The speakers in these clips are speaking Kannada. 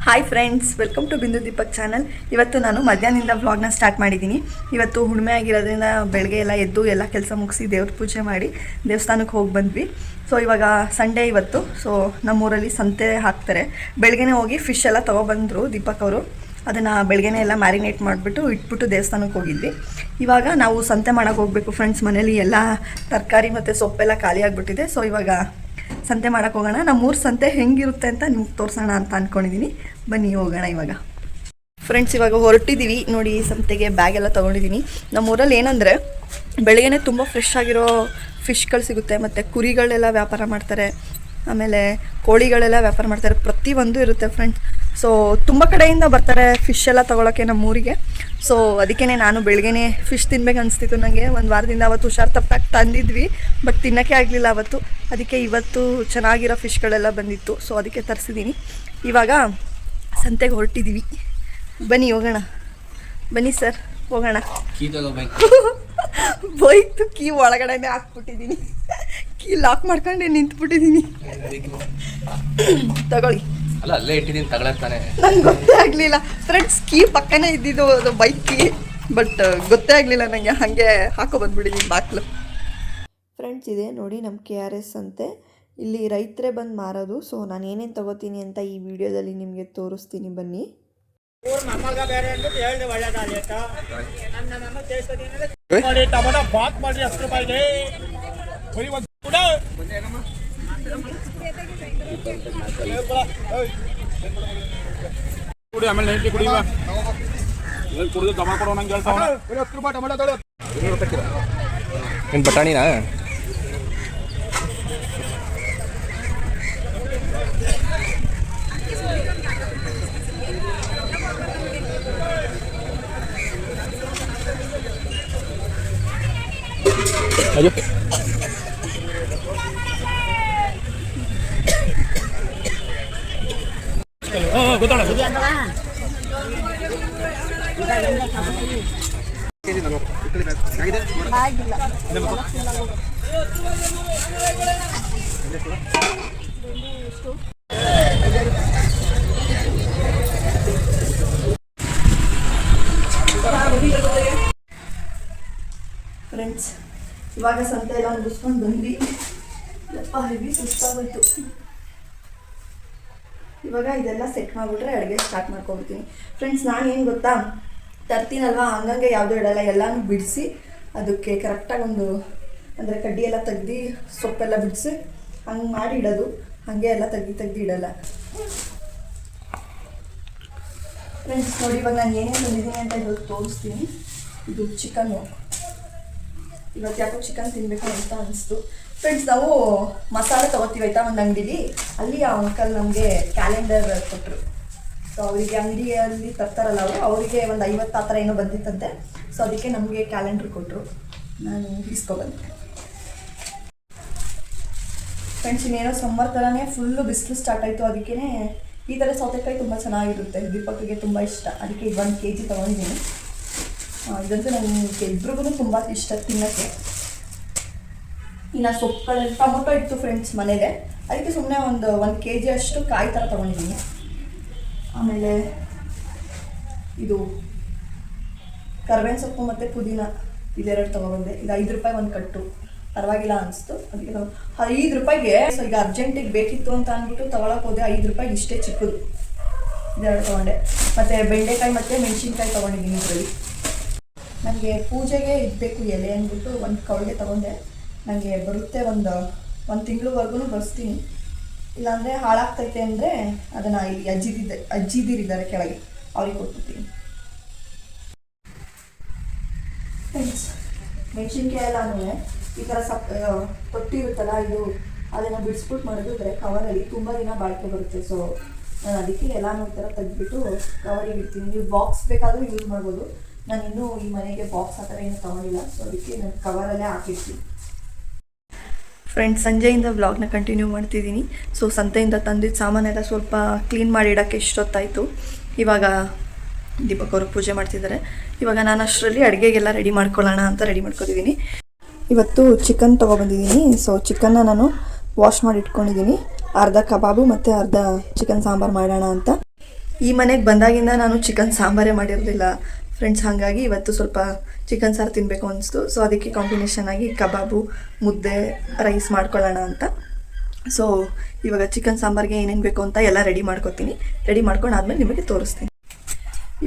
ಹಾಯ್ ಫ್ರೆಂಡ್ಸ್, ವೆಲ್ಕಮ್ ಟು ಬಿಂದು ದೀಪಕ್ ಚಾನಲ್. ಇವತ್ತು ನಾನು ಮಧ್ಯಾಹ್ನದಿಂದ ವ್ಲಾಗ್ನ ಸ್ಟಾರ್ಟ್ ಮಾಡಿದ್ದೀನಿ. ಇವತ್ತು ಹುಣ್ಣಿಮೆ ಆಗಿರೋದ್ರಿಂದ ಬೆಳಗ್ಗೆ ಎಲ್ಲ ಎದ್ದು ಎಲ್ಲ ಕೆಲಸ ಮುಗಿಸಿ ದೇವ್ರ ಪೂಜೆ ಮಾಡಿ ದೇವಸ್ಥಾನಕ್ಕೆ ಹೋಗಿ ಬಂದ್ವಿ. ಸೊ ಇವಾಗ ಸಂಡೇ ಇವತ್ತು. ಸೊ ನಮ್ಮೂರಲ್ಲಿ ಸಂತೆ ಹಾಕ್ತಾರೆ. ಬೆಳಗ್ಗೆನೇ ಹೋಗಿ ಫಿಶ್ ಎಲ್ಲ ತೊಗೊಬಂದರು ದೀಪಕ್ ಅವರು. ಅದನ್ನು ಬೆಳಗ್ಗೆನೇ ಎಲ್ಲ ಮ್ಯಾರಿನೇಟ್ ಮಾಡಿಬಿಟ್ಟು ಇಟ್ಬಿಟ್ಟು ದೇವಸ್ಥಾನಕ್ಕೆ ಹೋಗಿದ್ವಿ. ಇವಾಗ ನಾವು ಸಂತೆ ಮಾಡೋಕ್ಕೆ ಹೋಗಬೇಕು ಫ್ರೆಂಡ್ಸ್. ಮನೇಲಿ ಎಲ್ಲ ತರಕಾರಿ ಮತ್ತು ಸೊಪ್ಪೆಲ್ಲ ಖಾಲಿ ಆಗಿಬಿಟ್ಟಿದೆ. ಸೊ ಇವಾಗ ಸಂತೆ ಮಾಡೋಕ್ಕೆ ಹೋಗೋಣ. ನಮ್ಮೂರು ಸಂತೆ ಹೆಂಗಿರುತ್ತೆ ಅಂತ ನಿಮ್ಗೆ ತೋರಿಸೋಣ ಅಂತ ಅಂದ್ಕೊಂಡಿದ್ದೀನಿ. ಬನ್ನಿ ಹೋಗೋಣ ಇವಾಗ. ಫ್ರೆಂಡ್ಸ್, ಇವಾಗ ಹೊರಟಿದ್ದೀವಿ ನೋಡಿ. ಸಂತೆಗೆ ಬ್ಯಾಗ್ ಎಲ್ಲ ತೊಗೊಂಡಿದ್ದೀನಿ. ನಮ್ಮೂರಲ್ಲಿ ಏನಂದರೆ ಬೆಳಗ್ಗೆನೇ ತುಂಬ ಫ್ರೆಶ್ ಆಗಿರೋ ಫಿಶ್ಗಳು ಸಿಗುತ್ತೆ. ಮತ್ತು ಕುರಿಗಳೆಲ್ಲ ವ್ಯಾಪಾರ ಮಾಡ್ತಾರೆ, ಆಮೇಲೆ ಕೋಳಿಗಳೆಲ್ಲ ವ್ಯಾಪಾರ ಮಾಡ್ತಾರೆ. ಪ್ರತಿಯೊಂದು ಇರುತ್ತೆ ಫ್ರೆಂಡ್ಸ್. ಸೊ ತುಂಬ ಕಡೆಯಿಂದ ಬರ್ತಾರೆ ಫಿಶ್ ಎಲ್ಲ ತೊಗೊಳಕ್ಕೆ ನಮ್ಮೂರಿಗೆ. ಸೊ ಅದಕ್ಕೇ ನಾನು ಬೆಳಗ್ಗೆನೇ ಫಿಶ್ ತಿನ್ಬೇಕು ಅನಿಸ್ತಿತ್ತು ನನಗೆ. ಒಂದು ವಾರದಿಂದ ಅವತ್ತು ಹುಷಾರು ತಪ್ಪಾಗಿ ತಂದಿದ್ವಿ, ಬಟ್ ತಿನ್ನೋಕ್ಕೆ ಆಗಲಿಲ್ಲ ಅವತ್ತು. ಅದಕ್ಕೆ ಇವತ್ತು ಚೆನ್ನಾಗಿರೋ ಫಿಶ್ಗಳೆಲ್ಲ ಬಂದಿತ್ತು. ಸೊ ಅದಕ್ಕೆ ತರಿಸಿದ್ದೀನಿ. ಇವಾಗ ಸಂತೆಗೆ ಹೊರಟಿದ್ದೀವಿ. ಬನ್ನಿ ಹೋಗೋಣ. ಬನ್ನಿ ಸರ್, ಹೋಗೋಣ. ಬೈಕ್ ಕೀ ಒಳಗಡೆನೇ ಹಾಕ್ಬಿಟ್ಟಿದ್ದೀನಿ. ಕೀ ಲಾಕ್ ಮಾಡ್ಕೊಂಡೆ ನಿಂತ್ಬಿಟ್ಟಿದ್ದೀನಿ. ತಗೊಳ್ಳಿ. ಅಲ್ಲ, ಅಲ್ಲೇ ಇಟ್ಟಿದ್ದೀನಿ, ತಗೊಳಕ್ತಾನೆ. ನಂಗೆ ಗೊತ್ತೇ ಆಗಲಿಲ್ಲ ಫ್ರೆಂಡ್ಸ್. ಕೀ ಪಕ್ಕನೇ ಇದ್ದಿದ್ದು ಅದು ಬೈಕ್ ಕೀ, ಬಟ್ ಗೊತ್ತೇ ಆಗಲಿಲ್ಲ ನನಗೆ. ಹಾಗೆ ಹಾಕೋ ಬಂದ್ಬಿಟ್ಟಿದ್ದೀನಿ ಬಾಕ್ಲು. ಫ್ರೆಂಡ್ಸ್, ಇದೆ ನೋಡಿ ನಮ್ಮ KRS ಅಂತೆ. ಇಲ್ಲಿ ರೈತರೇ ಬಂದು ಮಾರೋದು. ಸೊ ನಾನು ಏನೇನು ತೊಗೋತೀನಿ ಅಂತ ಈ ವಿಡಿಯೋದಲ್ಲಿ ನಿಮಗೆ ತೋರಿಸ್ತೀನಿ, ಬನ್ನಿ. ಟೊಮೊಟೊ ಬಾತ್ ಮಾಡಿ 10 ರೂಪಾಯಿಗೆ. ಕುಡಿ, ಆಮೇಲೆ ನೈಂಟಿ ಕುಡಿ. ಕುಡಿದು ದಮ ಕೊಡೋ ನಂಗೆ ಹೇಳ್ತಾವ. 10 ರೂಪಾಯಿ ಟೊಮೊಟೊ ತೊಳೆ. ಏನು ಬಟಾಣಿನಾ? ಅಯ್ಯೋ, ಗೊತ್ತಾಳ. ಫ್ರೆಂಡ್ಸ್, ಇವಾಗ ಸಂತೆ ಎಲ್ಲ ಮುಗಿಸ್ಕೊಂಡು ಬಂದ್ವಿ. ಹೆವಿ ಸುಸ್ತಾಗೋಯ್ತು. ಇವಾಗ ಇದೆಲ್ಲ ಸೆಟ್ ಮಾಡಿಬಿಟ್ರೆ ಅಡುಗೆ ಸ್ಟಾರ್ಟ್ ಮಾಡ್ಕೊಬಿಡ್ತೀನಿ. ಫ್ರೆಂಡ್ಸ್, ನಾನು ಏನು ಗೊತ್ತಾ, ತರ್ತೀನಲ್ವ ಹಂಗಂಗೆ ಯಾವುದೂ ಇಡಲ್ಲ. ಎಲ್ಲನೂ ಬಿಡಿಸಿ ಅದಕ್ಕೆ ಕರೆಕ್ಟಾಗಿ ಒಂದು ಅಂದರೆ ಕಡ್ಡಿ ಎಲ್ಲ ತೆಗ್ದು ಸೊಪ್ಪೆಲ್ಲ ಬಿಡಿಸಿ ಹಂಗೆ ಮಾಡಿ ಇಡೋದು. ಹಾಗೆ ಎಲ್ಲ ತೆಗ್ದು ಇಡಲ್ಲ. ಫ್ರೆಂಡ್ಸ್ ನೋಡಿ, ಇವಾಗ ನಾನು ಏನೇನು ತಂದಿದ್ದೀನಿ ಅಂತ ಇವತ್ತು ತೋರಿಸ್ತೀನಿ. ಇದು ಚಿಕನ್ನು. ಇವತ್ತು ಯಾಕೋ ಚಿಕನ್ ತಿನ್ನಬೇಕು ಅಂತ ಅನಿಸ್ತು. ಫ್ರೆಂಡ್ಸ್, ನಾವು ಮಸಾಲೆ ತೊಗೋತೀವಿ ಆಯಿತಾ ಒಂದು ಅಂಗಡಿಲಿ. ಅಲ್ಲಿ ಆ ಅಂಕಲ್ ನಮಗೆ ಕ್ಯಾಲೆಂಡರ್ ಕೊಟ್ಟರು. ಸೊ ಅವರಿಗೆ ಅಂಗಡಿಯಲ್ಲಿ ತರ್ತಾರಲ್ಲ ಅವರಿಗೆ ಒಂದು 50 ಆ ಥರ ಏನೋ ಬಂದಿತ್ತಂತೆ. ಸೊ ಅದಕ್ಕೆ ನಮಗೆ ಕ್ಯಾಲೆಂಡ್ರ್ ಕೊಟ್ಟರು. ನಾನು ಇಸ್ಕೊಬಂದೆ. ಫ್ರೆಂಡ್ಸ್, ಇನ್ನೇನೋ ಸಮ್ಮರ್ ಥರನೇ ಫುಲ್ಲು ಬಿಸಿಲು ಸ್ಟಾರ್ಟ್ ಆಯಿತು. ಅದಕ್ಕೇ ಈ ಥರ ಸೌತೆಕಾಯಿ ತುಂಬ ಚೆನ್ನಾಗಿರುತ್ತೆ. ದೀಪಕ್ಕಿಗೆ ತುಂಬ ಇಷ್ಟ. ಅದಕ್ಕೆ 1 kg ತೊಗೊಂಡಿದ್ದೀನಿ. ಇದಂತೂ ನನಗೆ ಇಬ್ರಿಗೂ ತುಂಬ ಇಷ್ಟ ತಿನ್ನೋಕ್ಕೆ. ಇನ್ನು ಸೊಪ್ಪುಗಳಲ್ಲಿ ಟೊಮೊಟೊ ಇತ್ತು ಫ್ರೆಂಡ್ಸ್ ಮನೆಗೆ. ಅದಕ್ಕೆ ಸುಮ್ಮನೆ ಒಂದು 1 kg ಅಷ್ಟು ಕಾಯಿ ಥರ ತೊಗೊಂಡಿದ್ದೀನಿ. ಆಮೇಲೆ ಇದು ಕರ್ಬೇವಿನ ಸೊಪ್ಪು ಮತ್ತು ಪುದೀನ ಇದೆರಡು ತೊಗೊಬಂದೆ. ಇದು 5 ರೂಪಾಯಿ ಒಂದು ಕಟ್ಟು. ಪರವಾಗಿಲ್ಲ ಅನಿಸ್ತು. ಅದಕ್ಕೆ 5 ರೂಪಾಯಿಗೆ. ಸೊ ಈಗ ಅರ್ಜೆಂಟಿಗೆ ಬೇಕಿತ್ತು ಅಂತ ಅಂದ್ಬಿಟ್ಟು ತೊಗೊಳಕ್ಕೆ ಹೋದೆ. 5 ರೂಪಾಯಿಗೆ ಇಷ್ಟೇ ಚಿಕ್ಕದು ಇದೆರಡು ತೊಗೊಂಡೆ. ಮತ್ತು ಬೆಂಡೆಕಾಯಿ ಮತ್ತು ಮೆಣಸಿನ್ಕಾಯಿ ತೊಗೊಂಡಿದ್ದೀನಿ. ಇದರಲ್ಲಿ ನನಗೆ ಪೂಜೆಗೆ ಇಡಬೇಕು ಎಲೆ ಅಂದ್ಬಿಟ್ಟು 1 ಕವಳಿಗೆ ತೊಗೊಂಡೆ. ನನಗೆ ಬರುತ್ತೆ ಒಂದು ತಿಂಗಳವರೆಗೂ ಬಳಸ್ತೀನಿ. ಇಲ್ಲಾಂದರೆ ಹಾಳಾಗ್ತೈತೆ ಅಂದರೆ ಅದನ್ನು ಇಲ್ಲಿ ಅಜ್ಜಿದಿರಿದ್ದಾರೆ ಕೆಳಗೆ, ಅವ್ರಿಗೆ ಕೊಟ್ಬಿಡ್ತೀನಿ. ಫ್ರೆಂಡ್ಸ್, ಮೆಣಸಿನ್ಕಾಯಿ ಎಲ್ಲನೂ ಈ ಥರ ತೊಟ್ಟಿರುತ್ತಲ್ಲ ಇದು, ಅದನ್ನು ಬಿಡಿಸ್ಬಿಟ್ಟು ಮಾಡಿದ್ರೆ ಕವರಲ್ಲಿ ತುಂಬ ದಿನ ಬಾಳಿಕೆ ಬರುತ್ತೆ. ಸೊ ನಾನು ಅದಕ್ಕೆ ಎಲ್ಲನೂ ಈ ಥರ ತೆಗೆದ್ಬಿಟ್ಟು ಕವರಿಗೆ ಇಡ್ತೀನಿ. ನೀವು ಬಾಕ್ಸ್ ಬೇಕಾದರೂ ಯೂಸ್ ಮಾಡ್ಬೋದು. ನಾನು ಇನ್ನೂ ಈ ಮನೆಗೆ ಬಾಕ್ಸ್ ಆ ಥರ ಏನು ತೊಗೊಂಡಿಲ್ಲ. ಸೊ ಅದಕ್ಕೆ ನಾನು ಕವರಲ್ಲೇ ಹಾಕಿರ್ತೀನಿ. ಫ್ರೆಂಡ್ಸ್, ಸಂಜೆಯಿಂದ ವ್ಲಾಗ್ನ ಕಂಟಿನ್ಯೂ ಮಾಡ್ತಿದ್ದೀನಿ. ಸೊ ಸಂತೆಯಿಂದ ತಂದಿದ್ದ ಸಾಮಾನೆಲ್ಲ ಸ್ವಲ್ಪ ಕ್ಲೀನ್ ಮಾಡಿ ಇಡೋಕ್ಕೆ ಇಷ್ಟೊತ್ತಾಯಿತು. ಇವಾಗ ದೀಪಕ್ ಅವರು ಪೂಜೆ ಮಾಡ್ತಿದ್ದಾರೆ. ಇವಾಗ ನಾನು ಅಷ್ಟರಲ್ಲಿ ಅಡುಗೆಗೆಲ್ಲ ರೆಡಿ ಮಾಡ್ಕೊಳ್ಳೋಣ ಅಂತ ರೆಡಿ ಮಾಡ್ಕೊತಿದ್ದೀನಿ. ಇವತ್ತು ಚಿಕನ್ ತೊಗೊಬಂದಿದ್ದೀನಿ. ಸೊ ಚಿಕನ್ನ ನಾನು ವಾಶ್ ಮಾಡಿ ಇಟ್ಕೊಂಡಿದ್ದೀನಿ. ಅರ್ಧ ಕಬಾಬು ಮತ್ತು ಅರ್ಧ ಚಿಕನ್ ಸಾಂಬಾರು ಮಾಡೋಣ ಅಂತ. ಈ ಮನೆಗೆ ಬಂದಾಗಿಂದ ನಾನು ಚಿಕನ್ ಸಾಂಬಾರೇ ಮಾಡಿರಲಿಲ್ಲ ಫ್ರೆಂಡ್ಸ್, ಹಾಗಾಗಿ ಇವತ್ತು ಸ್ವಲ್ಪ ಚಿಕನ್ ಸಾರು ತಿನ್ನಬೇಕು ಅನಿಸ್ತು. ಸೊ ಅದಕ್ಕೆ ಕಾಂಬಿನೇಷನ್ ಆಗಿ ಕಬಾಬು, ಮುದ್ದೆ, ರೈಸ್ ಮಾಡ್ಕೊಳ್ಳೋಣ ಅಂತ. ಸೊ ಇವಾಗ ಚಿಕನ್ ಸಾಂಬಾರಿಗೆ ಏನೇನು ಬೇಕು ಅಂತ ಎಲ್ಲ ರೆಡಿ ಮಾಡ್ಕೊತೀನಿ. ರೆಡಿ ಮಾಡ್ಕೊಂಡು ಆದಮೇಲೆ ನಿಮಗೆ ತೋರಿಸ್ತೀನಿ.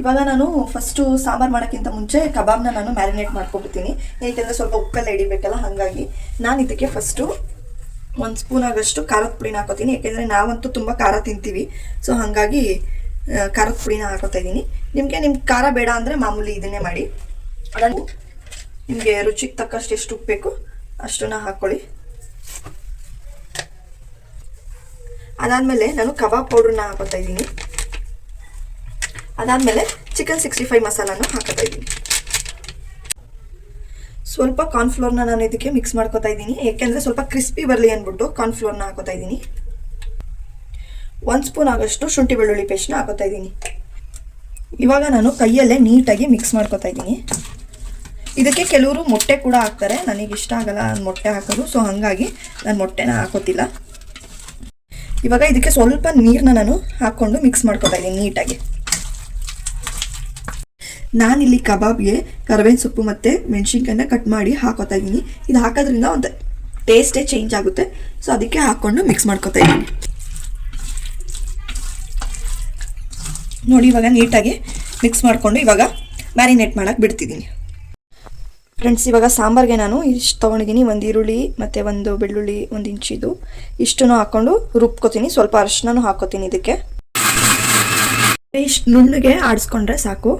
ಇವಾಗ ನಾನು ಫಸ್ಟು ಸಾಂಬಾರು ಮಾಡೋಕ್ಕಿಂತ ಮುಂಚೆ ಕಬಾಬ್ನ ನಾನು ಮ್ಯಾರಿನೇಟ್ ಮಾಡ್ಕೊಬಿಡ್ತೀನಿ. ಏಕೆಂದರೆ ಸ್ವಲ್ಪ ಉಪ್ಪೆಲ್ಲ ಹಿಡಿಬೇಕಲ್ಲ, ಹಾಗಾಗಿ ನಾನು ಇದಕ್ಕೆ ಫಸ್ಟು 1 ಸ್ಪೂನ್ ಆಗೋಷ್ಟು ಖಾರದ ಪುಡಿನ ಹಾಕೋತೀನಿ. ಏಕೆಂದರೆ ನಾವಂತೂ ತುಂಬ ಖಾರ ತಿಂತೀವಿ. ಸೊ ಹಾಗಾಗಿ ಖಾರದ ಪುಡಿನ ಹಾಕೋತಾ ಇದ್ದೀನಿ. ನಿಮಗೆ ಖಾರ ಬೇಡ ಅಂದರೆ ಮಾಮೂಲಿ ಇದನ್ನೇ ಮಾಡಿ. ಅದನ್ನು ನಿಮಗೆ ರುಚಿಗೆ ತಕ್ಕಷ್ಟು ಎಷ್ಟು ಉಪ್ಪು ಬೇಕು ಅಷ್ಟನ್ನ ಹಾಕ್ಕೊಳ್ಳಿ. ಅದಾದಮೇಲೆ ನಾನು ಕಬಾಬ್ ಪೌಡ್ರನ್ನ ಹಾಕೋತಾ ಇದ್ದೀನಿ. ಅದಾದಮೇಲೆ ಚಿಕನ್ 65 ಮಸಾಲಾನು ಹಾಕೋತಾ ಇದ್ದೀನಿ. ಸ್ವಲ್ಪ ಕಾರ್ನ್ಫ್ಲೋರ್ನ ನಾನು ಇದಕ್ಕೆ ಮಿಕ್ಸ್ ಮಾಡ್ಕೋತಾ ಇದ್ದೀನಿ. ಏಕೆಂದರೆ ಸ್ವಲ್ಪ ಕ್ರಿಸ್ಪಿ ಬರಲಿ ಅಂದ್ಬಿಟ್ಟು ಕಾರ್ನ್ಫ್ಲೋರ್ನ ಹಾಕೋತಾ ಇದ್ದೀನಿ. 1 ಸ್ಪೂನ್ ಆಗೋಷ್ಟು ಶುಂಠಿ ಬೆಳ್ಳುಳ್ಳಿ ಪೇಸ್ಟ್ನ ಹಾಕೋತಾ ಇದ್ದೀನಿ. ಇವಾಗ ನಾನು ಕೈಯಲ್ಲೇ ನೀಟಾಗಿ ಮಿಕ್ಸ್ ಮಾಡ್ಕೋತಾ ಇದ್ದೀನಿ. ಇದಕ್ಕೆ ಕೆಲವರು ಮೊಟ್ಟೆ ಕೂಡ ಹಾಕ್ತಾರೆ. ನನಗೆ ಇಷ್ಟ ಆಗಲ್ಲ ಮೊಟ್ಟೆ ಹಾಕೋದು. ಸೊ ಹಾಗಾಗಿ ನಾನು ಮೊಟ್ಟೆನ ಹಾಕೋತಿಲ್ಲ. ಇವಾಗ ಇದಕ್ಕೆ ಸ್ವಲ್ಪ ನೀರನ್ನ ನಾನು ಹಾಕ್ಕೊಂಡು ಮಿಕ್ಸ್ ಮಾಡ್ಕೋತಾ ಇದ್ದೀನಿ ನೀಟಾಗಿ. ನಾನಿಲ್ಲಿ ಕಬಾಬ್ಗೆ ಕರಿಬೇವಿನ ಸೊಪ್ಪು ಮತ್ತು ಮೆಣಸಿನ್ಕಾಯಿನ ಕಟ್ ಮಾಡಿ ಹಾಕೋತಾ ಇದ್ದೀನಿ. ಇದು ಹಾಕೋದ್ರಿಂದ ಒಂದು ಟೇಸ್ಟೇ ಚೇಂಜ್ ಆಗುತ್ತೆ. ಸೊ ಅದಕ್ಕೆ ಹಾಕ್ಕೊಂಡು ಮಿಕ್ಸ್ ಮಾಡ್ಕೋತಾ ಇದ್ದೀನಿ. ನೋಡಿ ಇವಾಗ ನೀಟಾಗಿ ಮಿಕ್ಸ್ ಮಾಡಿಕೊಂಡು ಇವಾಗ ಮ್ಯಾರಿನೇಟ್ ಮಾಡೋಕ್ಕೆ ಬಿಡ್ತಿದ್ದೀನಿ. ಫ್ರೆಂಡ್ಸ್, ಇವಾಗ ಸಾಂಬಾರಿಗೆ ನಾನು ಇಷ್ಟು ತೊಗೊಂಡಿದ್ದೀನಿ. 1 ಈರುಳ್ಳಿ ಮತ್ತು 1 ಬೆಳ್ಳುಳ್ಳಿ, 1 ಇಂಚಿದು ಇಷ್ಟನ್ನು ಹಾಕ್ಕೊಂಡು ರುಬ್ಕೋತೀನಿ. ಸ್ವಲ್ಪ ಅರಿಶಿನೂ ಹಾಕೋತೀನಿ. ಇದಕ್ಕೆ ಇಷ್ಟು ನುಣ್ಣಗೆ ಆಡಿಸ್ಕೊಂಡ್ರೆ ಸಾಕು.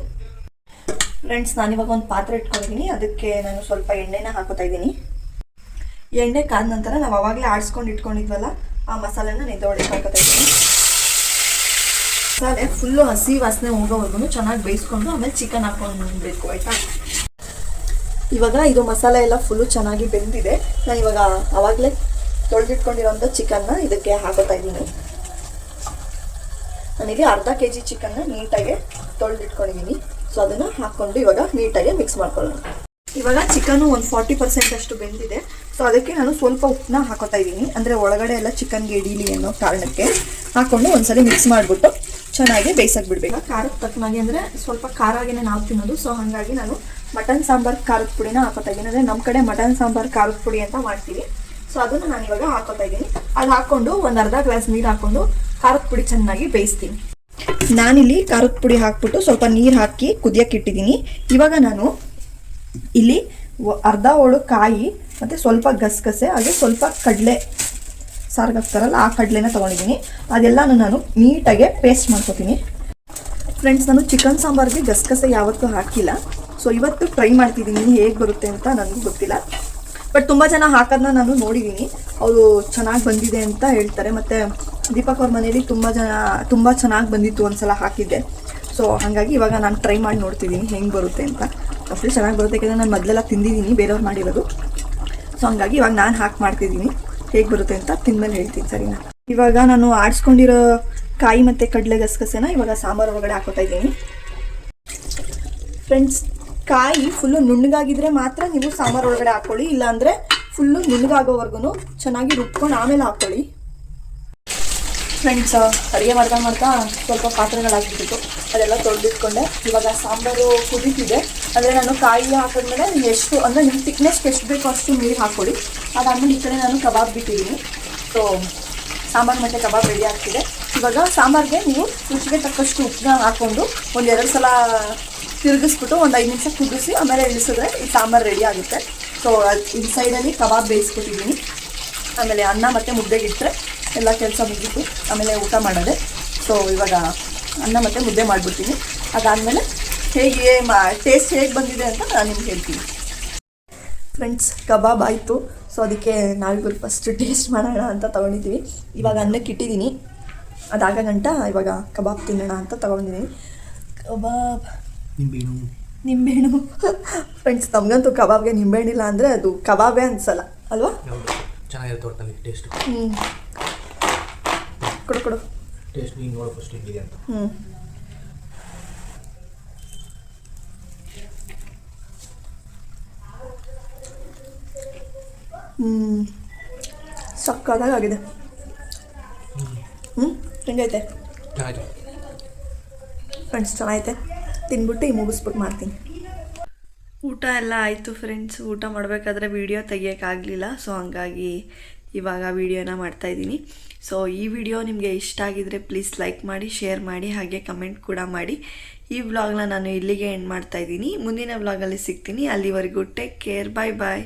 ಫ್ರೆಂಡ್ಸ್, ನಾನಿವಾಗ ಒಂದು ಪಾತ್ರೆ ಇಟ್ಕೊಂಡಿದ್ದೀನಿ. ಅದಕ್ಕೆ ನಾನು ಸ್ವಲ್ಪ ಎಣ್ಣೆನ ಹಾಕೋತಾ ಇದ್ದೀನಿ. ಎಣ್ಣೆ ಕಾದ ನಂತರ ನಾವು ಅವಾಗಲೇ ಆಡಿಸ್ಕೊಂಡು ಇಟ್ಕೊಂಡಿದ್ವಲ್ಲ ಆ ಮಸಾಲೆನ ನೆದೊಳಗೆ ಹಾಕೋತಾ ಇದ್ದೀನಿ. ಮಸಾಲೆ ಫುಲ್ಲು ಹಸಿ ವಾಸನೆ ಹೋಗೋವರೆಗೂ ಚೆನ್ನಾಗಿ ಬೇಯಿಸ್ಕೊಂಡು ಆಮೇಲೆ ಚಿಕನ್ ಹಾಕ್ಕೊಂಡ್ಬೇಕು, ಆಯಿತಾ. ಇವಾಗ ಇದು ಮಸಾಲೆ ಎಲ್ಲ ಫುಲ್ಲು ಚೆನ್ನಾಗಿ ಬೆಂದಿದೆ. ನಾನು ಇವಾಗ ಆವಾಗಲೇ ತೊಳೆದಿಟ್ಕೊಂಡಿರೋಂಥ ಚಿಕನ್ನ ಇದಕ್ಕೆ ಹಾಕೋತಾ ಇದ್ದೀನಿ. ನನಗೆ ಅರ್ಧ kg ಚಿಕನ್ನ ನೀಟಾಗಿ ತೊಳೆದಿಟ್ಕೊಂಡಿದ್ದೀನಿ. ಸೊ ಅದನ್ನು ಹಾಕ್ಕೊಂಡು ಇವಾಗ ನೀಟಾಗಿ ಮಿಕ್ಸ್ ಮಾಡ್ಕೊಳ್ಳೋಣ. ಇವಾಗ ಚಿಕನು ಒಂದು 40% ಅಷ್ಟು ಬೆಂದಿದೆ. ಸೊ ಅದಕ್ಕೆ ನಾನು ಸ್ವಲ್ಪ ಉಪ್ಪನ್ನ ಹಾಕೋತಾ ಇದ್ದೀನಿ. ಅಂದರೆ ಒಳಗಡೆ ಎಲ್ಲ ಚಿಕನ್ಗೆ ಹಿಡೀಲಿ ಅನ್ನೋ ಕಾರಣಕ್ಕೆ ಹಾಕ್ಕೊಂಡು ಒಂದ್ಸಲಿ ಮಿಕ್ಸ್ ಮಾಡಿಬಿಟ್ಟು ಚೆನ್ನಾಗಿ ಬೇಯಿಸಕ್ಕೆ ಬಿಡಬೇಕು. ಖಾರದ ತಕ್ಕನಾಗಿ ಅಂದರೆ ಸ್ವಲ್ಪ ಖಾರಾಗಿನೇ ನಾವು ತಿನ್ನೋದು. ಸೊ ಹಾಗಾಗಿ ನಾನು ಮಟನ್ ಸಾಂಬಾರು ಖಾರದ ಪುಡಿನ ಹಾಕೋತಾ ಇದ್ದೀನಿ. ಅಂದರೆ ನಮ್ಮ ಕಡೆ ಮಟನ್ ಸಾಂಬಾರು ಖಾರದ ಪುಡಿ ಅಂತ ಮಾಡ್ತೀವಿ. ಸೊ ಅದನ್ನು ನಾನು ಇವಾಗ ಹಾಕೋತಾ ಇದ್ದೀನಿ. ಅದು ಹಾಕ್ಕೊಂಡು ಒಂದು ಅರ್ಧ ಗ್ಲಾಸ್ ನೀರು ಹಾಕ್ಕೊಂಡು ಖಾರದ ಪುಡಿ ಚೆನ್ನಾಗಿ ಬೇಯಿಸ್ತೀನಿ. ನಾನಿಲ್ಲಿ ಖಾರದ ಪುಡಿ ಹಾಕ್ಬಿಟ್ಟು ಸ್ವಲ್ಪ ನೀರು ಹಾಕಿ ಕುದಿಯಕ್ಕೆ ಇಟ್ಟಿದ್ದೀನಿ. ಇವಾಗ ನಾನು ಇಲ್ಲಿ ಅರ್ಧ ಹೋಳು ಕಾಯಿ ಮತ್ತು ಸ್ವಲ್ಪ ಗಸಗಸೆ ಹಾಗೆ ಸ್ವಲ್ಪ ಕಡಲೆ ಸಾರಿಗೆ ಹಾಕ್ತಾರಲ್ಲ ಆ ಕಡಲೆನ ತೊಗೊಂಡಿದ್ದೀನಿ. ಅದೆಲ್ಲನೂ ನಾನು ನೀಟಾಗೆ ಪೇಸ್ಟ್ ಮಾಡ್ಕೊತೀನಿ. ಫ್ರೆಂಡ್ಸ್, ನಾನು ಚಿಕನ್ ಸಾಂಬಾರಿಗೆ ಗಸಗಸೆ ಯಾವತ್ತೂ ಹಾಕಿಲ್ಲ. ಸೊ ಇವತ್ತು ಟ್ರೈ ಮಾಡ್ತಿದ್ದೀನಿ ಹೇಗೆ ಬರುತ್ತೆ ಅಂತ. ನನಗೂ ಗೊತ್ತಿಲ್ಲ, ಬಟ್ ತುಂಬ ಜನ ಹಾಕೋದನ್ನ ನಾನು ನೋಡಿದ್ದೀನಿ. ಅವರು ಚೆನ್ನಾಗಿ ಬಂದಿದೆ ಅಂತ ಹೇಳ್ತಾರೆ. ಮತ್ತು ದೀಪಕ್ ಅವ್ರ ಮನೇಲಿ ತುಂಬ ಚೆನ್ನಾಗಿ ಬಂದಿತ್ತು ಒಂದ್ಸಲ ಹಾಕಿದ್ದೆ. ಸೊ ಹಾಗಾಗಿ ಇವಾಗ ನಾನು ಟ್ರೈ ಮಾಡಿ ನೋಡ್ತಿದ್ದೀನಿ ಹೆಂಗೆ ಬರುತ್ತೆ ಅಂತ. ಅಷ್ಟು ಚೆನ್ನಾಗಿ ಬರುತ್ತೆ, ಯಾಕೆಂದರೆ ನಾನು ಮೊದಲೆಲ್ಲ ತಿಂದಿದ್ದೀನಿ ಬೇರೆಯವ್ರು ಮಾಡಿರೋದು. ಸೊ ಹಂಗಾಗಿ ಇವಾಗ ನಾನು ಮಾಡ್ತಿದ್ದೀನಿ. ಹೇಗೆ ಬರುತ್ತೆ ಅಂತ ತಿಂದಮೇಲೆ ಹೇಳ್ತೀನಿ, ಸರಿನಾ. ಇವಾಗ ನಾನು ಆಡಿಸ್ಕೊಂಡಿರೋ ಕಾಯಿ ಮತ್ತು ಕಡಲೆ ಗಸಗಸೆನ ಇವಾಗ ಸಾಂಬಾರು ಒಳಗಡೆ ಹಾಕೋತಾ ಇದ್ದೀನಿ. ಫ್ರೆಂಡ್ಸ್, ಕಾಯಿ ಫುಲ್ಲು ನುಣ್ಣಗಾಗಿದ್ರೆ ಮಾತ್ರ ನೀವು ಸಾಂಬಾರು ಒಳಗಡೆ ಹಾಕ್ಕೊಳ್ಳಿ. ಇಲ್ಲಾಂದರೆ ಫುಲ್ಲು ನುಣ್ಣಗಾಗೋವರೆಗೂ ಚೆನ್ನಾಗಿ ರುಬ್ಕೊಂಡು ಆಮೇಲೆ ಹಾಕ್ಕೊಳ್ಳಿ. ಫ್ರೆಂಡ್ಸ್, ಅಡುಗೆ ಮಾಡ್ತಾ ಸ್ವಲ್ಪ ಪಾತ್ರೆಗಳು ಹಾಕ್ಬಿಟ್ಟಿತ್ತು, ಅದೆಲ್ಲ ತೊಳೆದಿಟ್ಕೊಂಡೆ. ಇವಾಗ ಸಾಂಬಾರು ಕುದೀತಿದೆ. ಅಂದರೆ ನಾನು ಕಾಯಿ ಹಾಕಿದ್ಮೇಲೆ ಎಷ್ಟು ಅಂದರೆ ನಿಮ್ಮ ಥಿಕ್ನೆಸ್ಗೆ ಎಷ್ಟು ಬೇಕೋ ಅಷ್ಟು ನೀರು ಹಾಕ್ಕೊಳ್ಳಿ. ಅದಾದಮೇಲೆ ಈ ಕಡೆ ನಾನು ಕಬಾಬ್ ಬಿಟ್ಟಿದ್ದೀನಿ. ಸೊ ಸಾಂಬಾರು ಮತ್ತು ಕಬಾಬ್ ರೆಡಿ ಆಗ್ತಿದೆ. ಇವಾಗ ಸಾಂಬಾರಿಗೆ ನೀವು ರುಚಿಗೆ ತಕ್ಕಷ್ಟು ಉಪ್ಪನ್ನ ಹಾಕ್ಕೊಂಡು 1-2 ಸಲ ತಿರುಗಿಸ್ಬಿಟ್ಟು ಒಂದು 5 ನಿಮಿಷ ಕುದಿಸಿ ಆಮೇಲೆ ಇಳಿಸಿದ್ರೆ ಈ ಸಾಂಬಾರು ರೆಡಿ ಆಗುತ್ತೆ. ಸೊ ಈ ಸೈಡಲ್ಲಿ ಕಬಾಬ್ ಬೇಯಿಸ್ಕೊಟ್ಟಿದ್ದೀನಿ. ಆಮೇಲೆ ಅನ್ನ ಮತ್ತು ಮುದ್ದೆಗಿಟ್ಟರೆ ಎಲ್ಲ ಕೆಲಸ ಮುಗಿತು. ಆಮೇಲೆ ಊಟ ಮಾಡೋದೆ. ಸೊ ಇವಾಗ ಅನ್ನ ಮತ್ತು ಮುದ್ದೆ ಮಾಡಿಬಿಡ್ತೀನಿ. ಅದಾದಮೇಲೆ ಟೇಸ್ಟ್ ಹೇಗೆ ಬಂದಿದೆ ಅಂತ ನಾನು ನಿಮ್ಗೆ ಹೇಳ್ತೀನಿ. ಫ್ರೆಂಡ್ಸ್, ಕಬಾಬ್ ಆಯಿತು. ಸೊ ಅದಕ್ಕೆ ನಾವಿಬ್ಬರು ಫಸ್ಟ್ ಟೇಸ್ಟ್ ಮಾಡೋಣ ಅಂತ ತೊಗೊಂಡಿದ್ದೀವಿ. ಇವಾಗ ಅನ್ನಕ್ಕೆ ಇಟ್ಟಿದ್ದೀನಿ. ಅದಾಗ ಗಂಟ ಇವಾಗ ಕಬಾಬ್ ತಿನ್ನೋಣ ಅಂತ ತೊಗೊಂಡಿದ್ದೀನಿ. ಕಬಾಬ್ ನಿಂಬೆಹಣ್ಣು ಫ್ರೆಂಡ್ಸ್, ನಮಗಂತೂ ಕಬಾಬ್ಗೆ ನಿಂಬೆಹಣ್ಣಿಲ್ಲ ಅಂದರೆ ಅದು ಕಬಾಬೇ ಅನ್ಸಲ್ಲ ಅಲ್ವಾ. ಚೆನ್ನಾಗಿರುತ್ತೆ ಒಟ್ಟಲ್ಲಿ ಟೇಸ್ಟ್. ಕೊಡು ಟೇಸ್ಟ್ ನೀನು ನೋಡೋ ಫಸ್ಟ್ ಹೇಗಿದೆ ಅಂತ. ಸಕ್ಕತ್ತಾಗಿದೆ. ಹೆಂಗೈತೆ? ಚೆನ್ನಾಗಿದೆ. ಫ್ರೆಂಡ್ಸ್ ಚೆನ್ನಾಗೈತೆ, ತಿನ್ಬಿಟ್ಟು ಈ ಮುಗಿಸ್ಬಿಟ್ಟು ಮಾಡ್ತೀನಿ. ಊಟ ಎಲ್ಲ ಆಯಿತು ಫ್ರೆಂಡ್ಸ್. ಊಟ ಮಾಡಬೇಕಾದ್ರೆ ವೀಡಿಯೋ ತೆಗಿಯೋಕ್ಕಾಗಲಿಲ್ಲ, ಸೊ ಹಂಗಾಗಿ ಇವಾಗ ವೀಡಿಯೋನ ಮಾಡ್ತಾಯಿದ್ದೀನಿ. ಸೊ ಈ ವಿಡಿಯೋ ನಿಮಗೆ ಇಷ್ಟ ಆಗಿದರೆ ಪ್ಲೀಸ್ ಲೈಕ್ ಮಾಡಿ, ಶೇರ್ ಮಾಡಿ, ಹಾಗೆ ಕಮೆಂಟ್ ಕೂಡ ಮಾಡಿ. ಈ ವ್ಲಾಗ್ನ ನಾನು ಇಲ್ಲಿಗೆ ಎಂಡ್ ಮಾಡ್ತಾಯಿದ್ದೀನಿ. ಮುಂದಿನ ವ್ಲಾಗಲ್ಲಿ ಸಿಗ್ತೀನಿ. ಅಲ್ಲಿವರೆಗೂ ಟೇಕ್ ಕೇರ್, ಬಾಯ್ ಬಾಯ್.